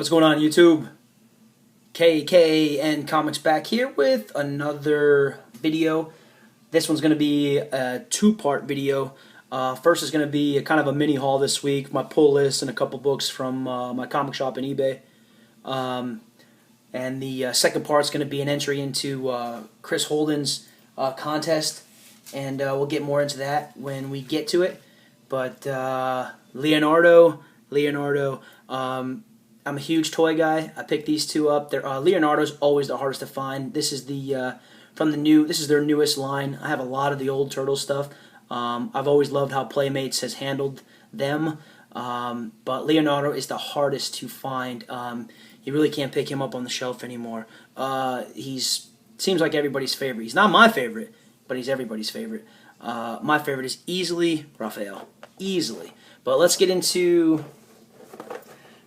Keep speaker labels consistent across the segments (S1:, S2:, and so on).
S1: What's going on, YouTube? KKN Comics back here with another video. This one's going to be a two-part video. First is going to be kind of a mini haul this week, my pull list and a couple books from my comic shop and eBay. And the second part is going to be an entry into Chris Holden's contest, and we'll get more into that when we get to it. But Leonardo, I'm a huge toy guy. I picked these two up. Leonardo's always the hardest to find. This is this is their newest line. I have a lot of the old Turtle stuff. I've always loved how Playmates has handled them, but Leonardo is the hardest to find. You really can't pick him up on the shelf anymore. Seems like everybody's favorite. He's not my favorite, but he's everybody's favorite. My favorite is easily Raphael, easily. But let's get into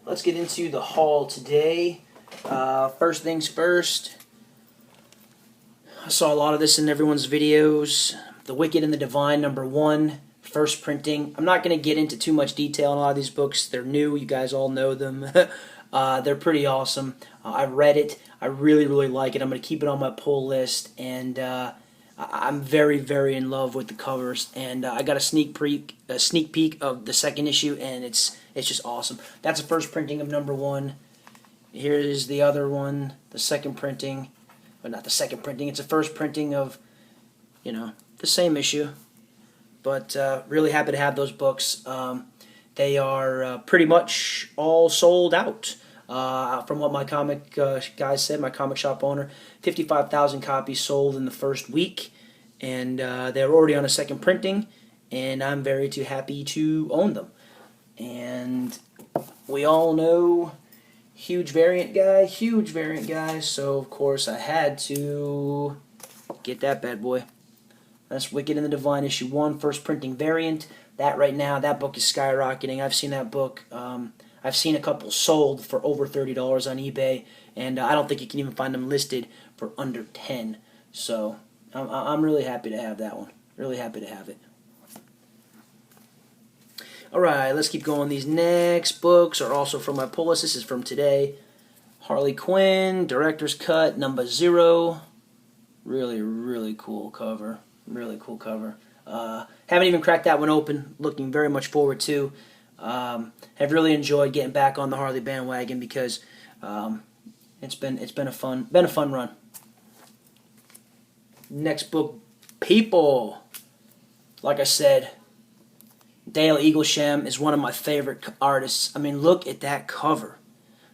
S1: the haul today. First things first, I saw a lot of this in everyone's videos. The Wicked and the Divine #1, first printing. I'm not going to get into too much detail on a lot of these books. They're new. You guys all know them. They're pretty awesome. I read it. I really, really like it. I'm going to keep it on my pull list, and I'm very, very in love with the covers. And I got a sneak peek of the second issue, and it's just awesome. That's the first printing of #1. Here is the other one, the second printing, but not the second printing. It's the first printing of, the same issue. But really happy to have those books. They are pretty much all sold out. From what my comic guy said, my comic shop owner, 55,000 copies sold in the first week, and they're already on a second printing, and I'm very happy to own them. And we all know huge variant guy, so of course I had to get that bad boy. That's Wicked and the Divine #1, first printing variant. That right now, that book is skyrocketing. I've seen that book. I've seen a couple sold for over $30 on eBay, and I don't think you can even find them listed for under 10. So I'm really happy to have that one. Really happy to have it. Alright, let's keep going. These next books are also from my pull list. This is from today. Harley Quinn, Director's Cut, #0. Really, really cool cover. Really cool cover. Haven't even cracked that one open. Looking very much forward to. Have really enjoyed getting back on the Harley bandwagon because it's been a fun run. Next book, People. Like I said, Dale Eaglesham is one of my favorite artists. I mean, look at that cover.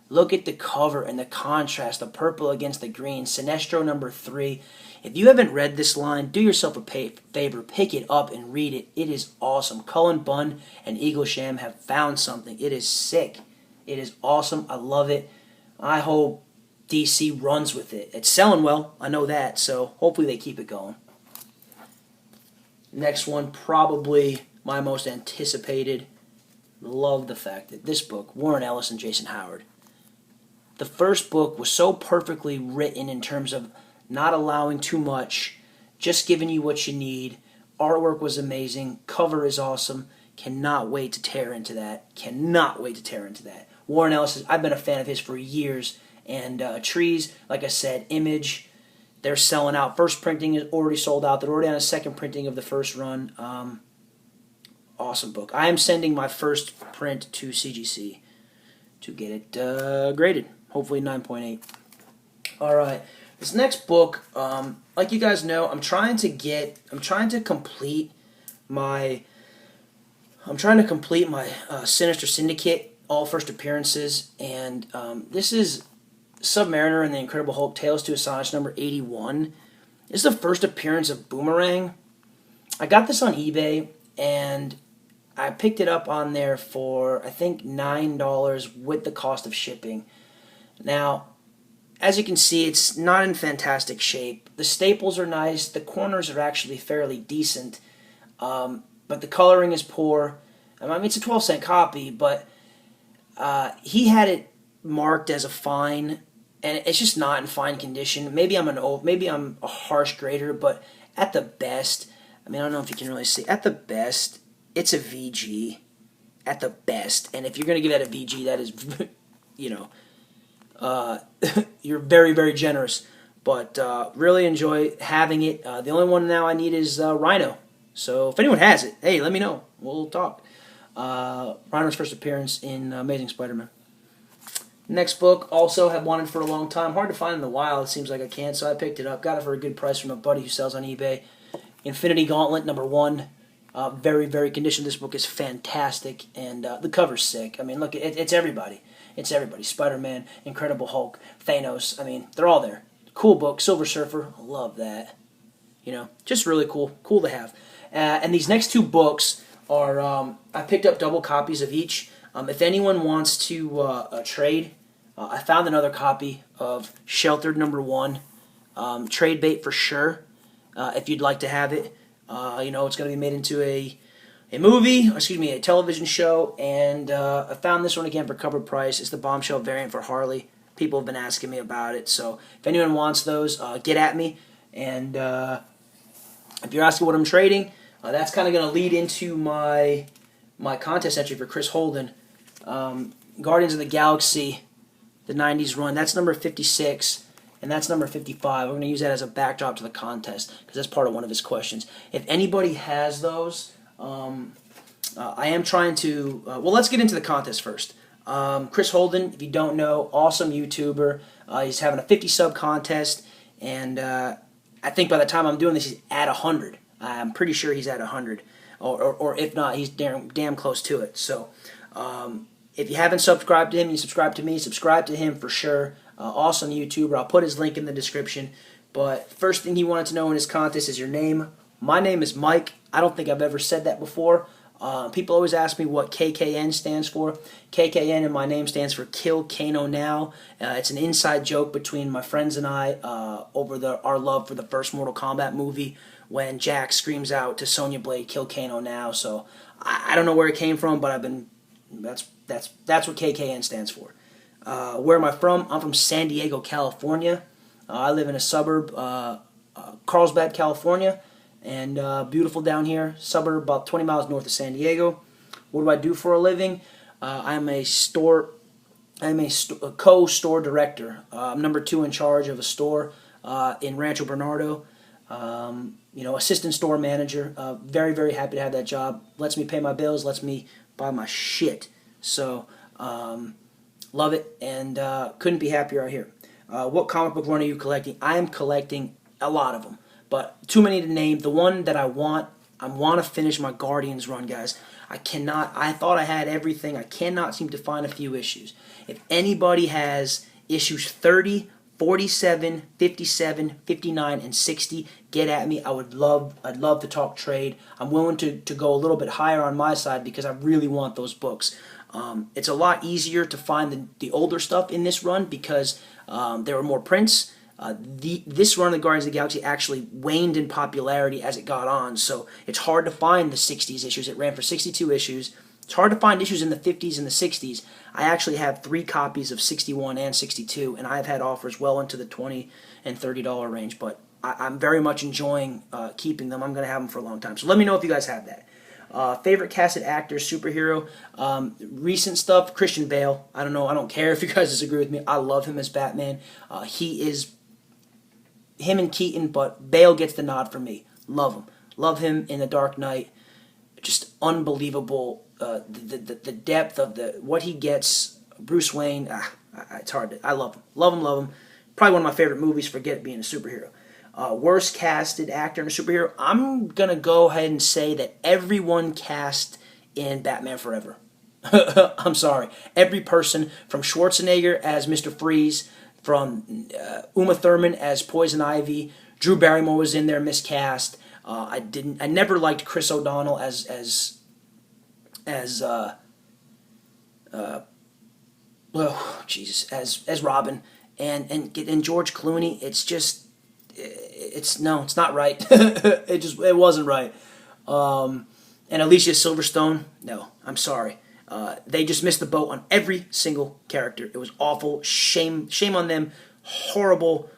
S1: Look at the cover and the contrast, the purple against the green. Sinestro #3. If you haven't read this line, do yourself a favor. Pick it up and read it. It is awesome. Cullen Bunn and Eaglesham have found something. It is sick. It is awesome. I love it. I hope DC runs with it. It's selling well. I know that. So hopefully they keep it going. Next one, probably my most anticipated. Love the fact that this book, Warren Ellis and Jason Howard. The first book was so perfectly written in terms of not allowing too much, just giving you what you need. Artwork was amazing. Cover is awesome. Cannot wait to tear into that. Cannot wait to tear into that. Warren Ellis, I've been a fan of his for years. And Trees, like I said, Image, they're selling out. First printing is already sold out. They're already on a second printing of the first run. Awesome book. I am sending my first print to CGC to get it graded. Hopefully 9.8. All right. This next book, like you guys know, I'm trying to complete my Sinister Syndicate, all first appearances, and this is Submariner and the Incredible Hulk, Tales to Astonish #81. This is the first appearance of Boomerang. I got this on eBay, and I picked it up on there for, I think, $9 with the cost of shipping. Now, as you can see, it's not in fantastic shape. The staples are nice. The corners are actually fairly decent. But the coloring is poor. I mean, it's a 12-cent copy, but he had it marked as a fine, and it's just not in fine condition. Maybe I'm a harsh grader, but at the best, I mean, I don't know if you can really see. At the best, it's a VG. At the best. And if you're going to give that a VG, that is, you're very, very generous. But really enjoy having it. The only one now I need is Rhino. So if anyone has it, hey, let me know. We'll talk. Rhino's first appearance in Amazing Spider-Man. Next book, also have wanted for a long time. Hard to find in the wild, it seems like I can't, so I picked it up. Got it for a good price from a buddy who sells on eBay. Infinity Gauntlet, #1. Very, very conditioned. This book is fantastic, and the cover's sick. I mean, look, it's everybody. It's everybody. Spider-Man, Incredible Hulk, Thanos. I mean, they're all there. Cool book. Silver Surfer. I love that. You know, just really cool. Cool to have. And these next 2 books are, I picked up double copies of each. If anyone wants to trade, I found another copy of Sheltered #1. Trade bait for sure. If you'd like to have it. You know, it's going to be made into a a television show, and I found this one again for cover price. It's the bombshell variant for Harley. People have been asking me about it, so if anyone wants those, get at me. And if you're asking what I'm trading, that's kind of going to lead into my contest entry for Chris Holden. Guardians of the Galaxy, the 90s run. That's number 56. And that's number 55. We're going to use that as a backdrop to the contest because that's part of one of his questions. If anybody has those, I am trying to... well, let's get into the contest first. Chris Holden, if you don't know, awesome YouTuber. He's having a 50 sub contest, and I think by the time I'm doing this, he's at 100. I'm pretty sure he's at 100. Or if not, he's damn close to it. So if you haven't subscribed to him, you subscribe to me. Subscribe to him for sure. Awesome YouTuber. I'll put his link in the description. But first thing he wanted to know in his contest is your name. My name is Mike. I don't think I've ever said that before. People always ask me what KKN stands for. KKN in my name stands for Kill Kano Now. It's an inside joke between my friends and I over our love for the first Mortal Kombat movie when Jack screams out to Sonya Blade, "Kill Kano Now." So I don't know where it came from, but that's what KKN stands for. Where am I from? I'm from San Diego, California. I live in a suburb, Carlsbad, California, and beautiful down here. Suburb about 20 miles north of San Diego. What do I do for a living? I'm a co-store director. I'm number 2 in charge of a store in Rancho Bernardo. You know, assistant store manager. Very, very happy to have that job. Lets me pay my bills. Lets me buy my shit. So. Love it, and couldn't be happier out here. What comic book run are you collecting? I am collecting a lot of them, but too many to name. The one that I want to finish my Guardians run, guys. I thought I had everything. I cannot seem to find a few issues. If anybody has issues 30, 47, 57, 59, and 60, get at me. I'd love to talk trade. I'm willing to go a little bit higher on my side because I really want those books. It's a lot easier to find the older stuff in this run because there were more prints. This run of the Guardians of the Galaxy actually waned in popularity as it got on, so it's hard to find the 60s issues. It ran for 62 issues. It's hard to find issues in the 50s and the 60s. I actually have 3 copies of 61 and 62, and I've had offers well into the $20 and $30 range, but I'm very much enjoying keeping them. I'm going to have them for a long time, so let me know if you guys have that. Favorite casted actor, superhero, recent stuff, Christian Bale. I don't know, I don't care if you guys disagree with me. I love him as Batman. He is him and Keaton, but Bale gets the nod for me. Love him. Love him in The Dark Knight. Just unbelievable. The depth of what he gets. Bruce Wayne, it's hard. I love him. Love him. Probably one of my favorite movies, forget being a superhero. Worst casted actor and a superhero, I'm going to go ahead and say that everyone cast in Batman Forever. I'm sorry. Every person from Schwarzenegger as Mr. Freeze, from Uma Thurman as Poison Ivy, Drew Barrymore was in there, miscast. I never liked Chris O'Donnell as Robin, and George Clooney. It's not right. It wasn't right. And Alicia Silverstone, no, I'm sorry. They just missed the boat on every single character. It was awful. Shame on them. Horrible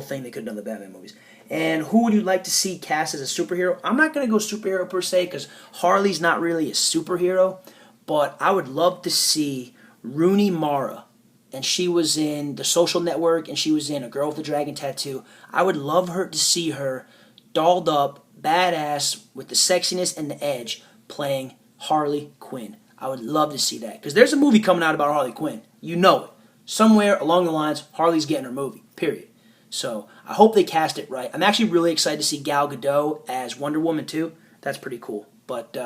S1: thing they could have done in the Batman movies. And who would you like to see cast as a superhero? I'm not going to go superhero per se because Harley's not really a superhero, but I would love to see Rooney Mara and she was in The Social Network, and she was in A Girl with a Dragon Tattoo. I would love her to see her dolled up, badass, with the sexiness and the edge, playing Harley Quinn. I would love to see that, because there's a movie coming out about Harley Quinn. You know it. Somewhere along the lines, Harley's getting her movie, period. So I hope they cast it right. I'm actually really excited to see Gal Gadot as Wonder Woman too. That's pretty cool. But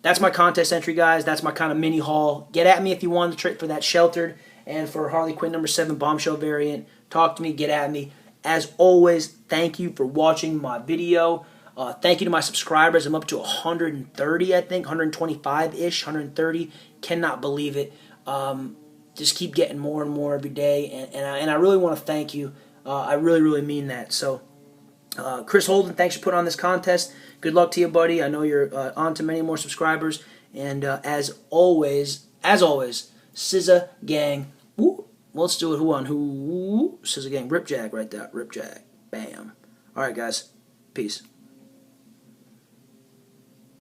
S1: that's my contest entry, guys. That's my kind of mini haul. Get at me if you want to trade for that Sheltered and for Harley Quinn number 7 Bombshell variant. Talk to me. Get at me. As always, thank you for watching my video. Thank you to my subscribers. I'm up to 130, I think, 125-ish, 130. Cannot believe it. Just keep getting more and more every day, and I really want to thank you. I really, really mean that. So, Chris Holden, thanks for putting on this contest. Good luck to you, buddy. I know you're on to many more subscribers. And as always, SZA Gang. Woo. Let's do it. Who on who? SZA Gang. Rip Jag right there. Rip Jag. Bam. All right, guys. Peace.